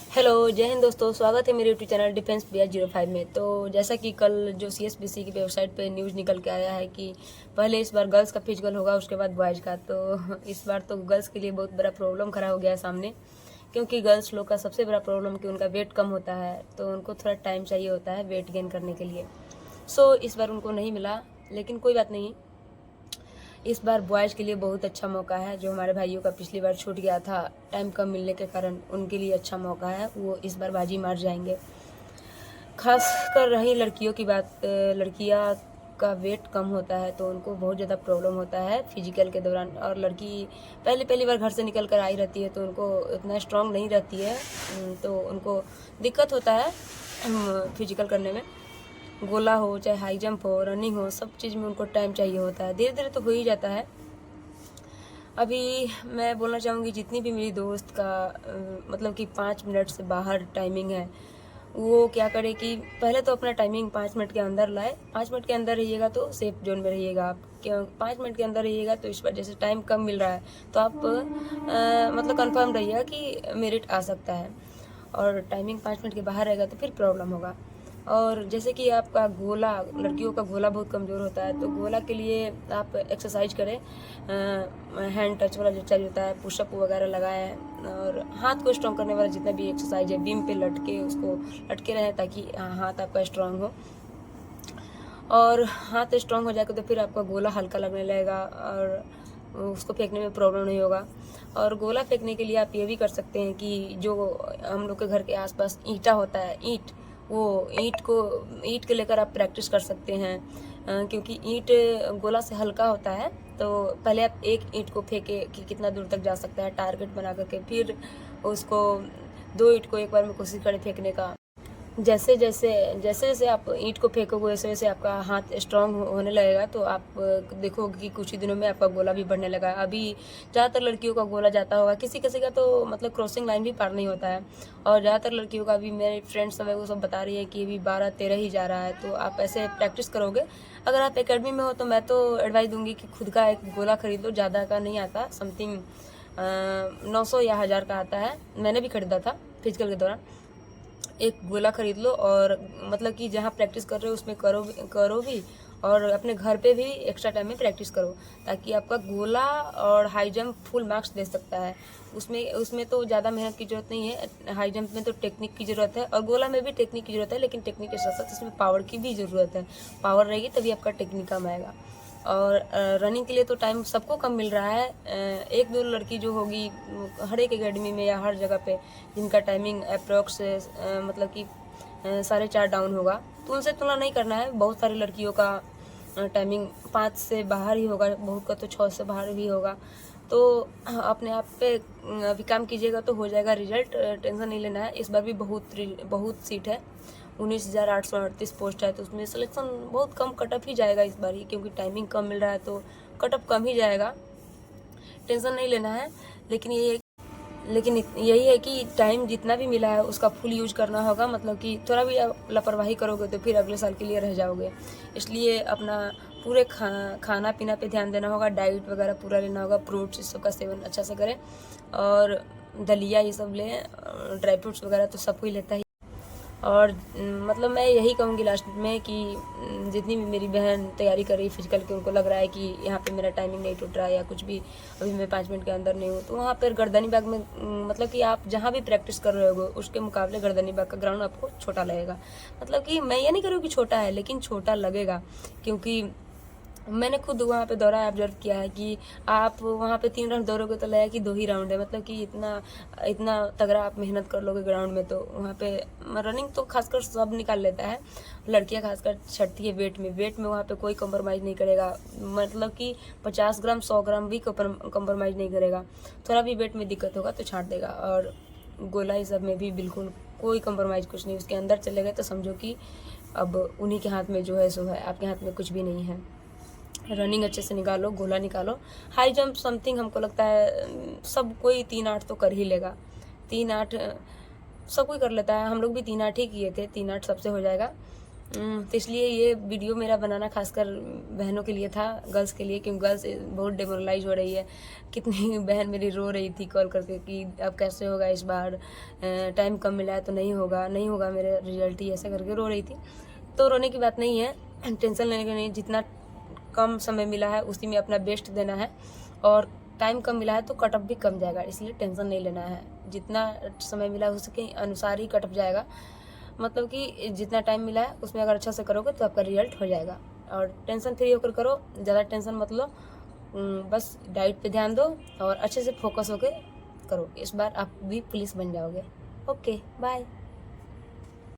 Hello, जय हिंद दोस्तों। स्वागत है मेरे यूट्यूब चैनल डिफेंस BR05 में। तो जैसा कि कल जो CSBC की वेबसाइट पे न्यूज़ निकल के आया है कि पहले इस बार गर्ल्स का फिजिकल होगा, उसके बाद बॉयज़ का। तो इस बार तो गर्ल्स के लिए बहुत बड़ा प्रॉब्लम खड़ा हो गया है सामने, क्योंकि गर्ल्स लोग का सबसे बड़ा प्रॉब्लम कि उनका वेट कम होता है, तो उनको थोड़ा टाइम चाहिए होता है वेट गेन करने के लिए। इस बार उनको नहीं मिला, लेकिन कोई बात नहीं। इस बार बॉयज़ के लिए बहुत अच्छा मौका है। जो हमारे भाइयों का पिछली बार छूट गया था टाइम कम मिलने के कारण, उनके लिए अच्छा मौका है, वो इस बार बाजी मार जाएंगे। खास कर रही लड़कियों की बात, लड़कियां का वेट कम होता है तो उनको बहुत ज़्यादा प्रॉब्लम होता है फिजिकल के दौरान। और लड़की पहली बार घर से निकल कर आई रहती है तो उनको इतना स्ट्रांग नहीं रहती है, तो उनको दिक्कत होता है फिजिकल करने में। गोला हो चाहे हाई जंप हो, रनिंग हो, सब चीज़ में उनको टाइम चाहिए होता है। धीरे धीरे तो हो ही जाता है। अभी मैं बोलना चाहूँगी, जितनी भी मेरी दोस्त का मतलब कि 5 मिनट से बाहर टाइमिंग है, वो क्या करे कि पहले तो अपना टाइमिंग 5 मिनट के अंदर लाए। 5 मिनट के अंदर रहिएगा तो सेफ जोन में रहिएगा आप। क्यों 5 मिनट के अंदर रहिएगा तो इस वजह से टाइम कम मिल रहा है तो आप मतलब कंफर्म रहिएगा कि मेरिट आ सकता है। और टाइमिंग 5 मिनट के बाहर रहेगा तो फिर प्रॉब्लम होगा। और जैसे कि आपका गोला, लड़कियों का गोला बहुत कमज़ोर होता है, तो गोला के लिए आप एक्सरसाइज करें। हैंड टच वाला जो चाहिए होता है, पुशअप वगैरह लगाएं। और हाथ को स्ट्रॉन्ग करने वाला जितना भी एक्सरसाइज है, बीम पे लटके उसको लटके रहें ताकि हाथ आपका स्ट्रॉन्ग हो। और हाथ स्ट्रॉन्ग हो जाएगा तो फिर आपका गोला हल्का लगने लगेगा और उसको फेंकने में प्रॉब्लम नहीं होगा। और गोला फेंकने के लिए आप ये भी कर सकते हैं कि जो हम लोग के घर के आसपास ईंटा होता है, वो ईंट को लेकर आप प्रैक्टिस कर सकते हैं। क्योंकि ईंट गोला से हल्का होता है, तो पहले आप एक ईंट को फेंके कि कितना दूर तक जा सकता है टारगेट बना करके, फिर उसको 2 ईंट को एक बार में कोशिश करें फेंकने का। जैसे जैसे आप ईंट को फेंकोगे वैसे वैसे आपका हाथ स्ट्रांग होने लगेगा, तो आप देखोगे कि कुछ ही दिनों में आपका गोला भी बढ़ने लगा। अभी ज़्यादातर लड़कियों का गोला जाता होगा, किसी किसी का तो मतलब क्रॉसिंग लाइन भी पार नहीं होता है। और ज़्यादातर लड़कियों का भी, मेरे फ्रेंड्स सब है वो सब बता रही है कि अभी 12-13 ही जा रहा है। तो आप ऐसे प्रैक्टिस करोगे। अगर आप एकेडमी में हो तो मैं तो एडवाइस दूंगी कि खुद का एक गोला खरीद लो। ज़्यादा का नहीं आता, समथिंग 900 या 1000 का आता है। मैंने भी खरीदा था फिजिकल के दौरान। एक गोला खरीद लो और मतलब कि जहाँ प्रैक्टिस कर रहे हो उसमें करो भी, और अपने घर पे भी एक्स्ट्रा टाइम में प्रैक्टिस करो, ताकि आपका गोला और हाई जंप फुल मार्क्स दे सकता है। उसमें तो ज़्यादा मेहनत की ज़रूरत नहीं है। हाई जंप में तो टेक्निक की ज़रूरत है और गोला में भी टेक्निक की ज़रूरत है, लेकिन टेक्निक के साथ साथ इसमें पावर की भी ज़रूरत है। पावर रहेगी तभी आपका टेक्निक कम आएगा। और रनिंग के लिए तो टाइम सबको कम मिल रहा है। एक दो लड़की जो होगी हर एक एकेडमी में या हर जगह पे, जिनका टाइमिंग अप्रोक्स मतलब कि 4:30 डाउन होगा, तो उनसे तुलना नहीं करना है। बहुत सारी लड़कियों का टाइमिंग 5 से बाहर ही होगा, बहुत का तो 6 से बाहर भी होगा। तो अपने आप पे अभी काम कीजिएगा तो हो जाएगा रिजल्ट। टेंशन नहीं लेना है। इस बार भी बहुत सीट है, 19,838 पोस्ट है, तो उसमें सिलेक्शन बहुत कम कटअप ही जाएगा इस बार ही, क्योंकि टाइमिंग कम मिल रहा है तो कटअप कम ही जाएगा। टेंशन नहीं लेना है। लेकिन यही है कि टाइम जितना भी मिला है उसका फुल यूज करना होगा। मतलब कि थोड़ा भी आप लापरवाही करोगे तो फिर अगले साल के लिए रह जाओगे। इसलिए अपना पूरे खाना पीना पे ध्यान देना होगा, डाइट वगैरह पूरा लेना होगा, फ्रूट्स इस सब का सेवन अच्छा से करें, और दलिया ये सब लें, ड्राई फ्रूट्स वगैरह तो सब कोई लेता ही। और मतलब मैं यही कहूँगी लास्ट में कि जितनी भी मेरी बहन तैयारी कर रही फिजिकल की, उनको लग रहा है कि यहाँ पे मेरा टाइमिंग नहीं टूट रहा है या कुछ भी, अभी मैं 5 मिनट के अंदर नहीं हूँ, तो वहाँ पर गर्दनी बाग में मतलब कि आप जहाँ भी प्रैक्टिस कर रहे हो उसके मुकाबले गर्दनी बाग का ग्राउंड आपको छोटा लगेगा। मतलब कि मैं ये नहीं कह रही हूँ कि छोटा है, लेकिन छोटा लगेगा, क्योंकि मैंने खुद वहाँ पे दौड़ा ऑब्जर्व किया है कि आप वहाँ पे 3 राउंड दौड़ोगे तो लगेगा कि 2 ही राउंड है। मतलब कि इतना इतना तगड़ा आप मेहनत कर लोगे ग्राउंड में। तो वहाँ पे रनिंग तो खासकर सब निकाल लेता है, लड़कियाँ खासकर छटती है वेट में वहाँ पे कोई कम्प्रोमाइज़ नहीं करेगा। मतलब कि 50 ग्राम 100 ग्राम भी कम्प्रोमाइज़ नहीं करेगा। थोड़ा भी वेट में दिक्कत होगा तो छाट देगा। और गोला ये सब में भी बिल्कुल कोई कम्प्रोमाइज़ कुछ नहीं। उसके अंदर चले गए तो समझो कि अब उन्हीं के हाथ में जो है सो है, आपके हाथ में कुछ भी नहीं है। रनिंग अच्छे से निकालो, गोला निकालो। हाई जंप समथिंग हमको लगता है सब कोई 3-8 तो कर ही लेगा। 3-8 सब कोई कर लेता है। हम लोग भी 3-8 ही किए थे, 3-8 सबसे हो जाएगा। तो इसलिए ये वीडियो मेरा बनाना खासकर बहनों के लिए था, गर्ल्स के लिए, क्योंकि गर्ल्स बहुत डिमोरलाइज हो रही है। कितनी बहन मेरी रो रही थी कॉल करके कि अब कैसे होगा इस बार, टाइम कम मिला है तो नहीं होगा, नहीं होगा मेरा रिजल्ट ही, ऐसा करके रो रही थी। तो रोने की बात नहीं है, टेंशन लेने की नहीं। जितना कम समय मिला है उसी में अपना बेस्ट देना है, और टाइम कम मिला है तो कट ऑफ भी कम जाएगा, इसलिए टेंशन नहीं लेना है। जितना समय मिला है उसके अनुसार ही कट ऑफ जाएगा, मतलब कि जितना टाइम मिला है उसमें अगर अच्छा से करोगे तो आपका रिजल्ट हो जाएगा। और टेंशन फ्री होकर करो, ज़्यादा टेंशन मत लो, बस डाइट पे ध्यान दो और अच्छे से फोकस होकर करो। इस बार आप भी पुलिस बन जाओगे। Okay, bye.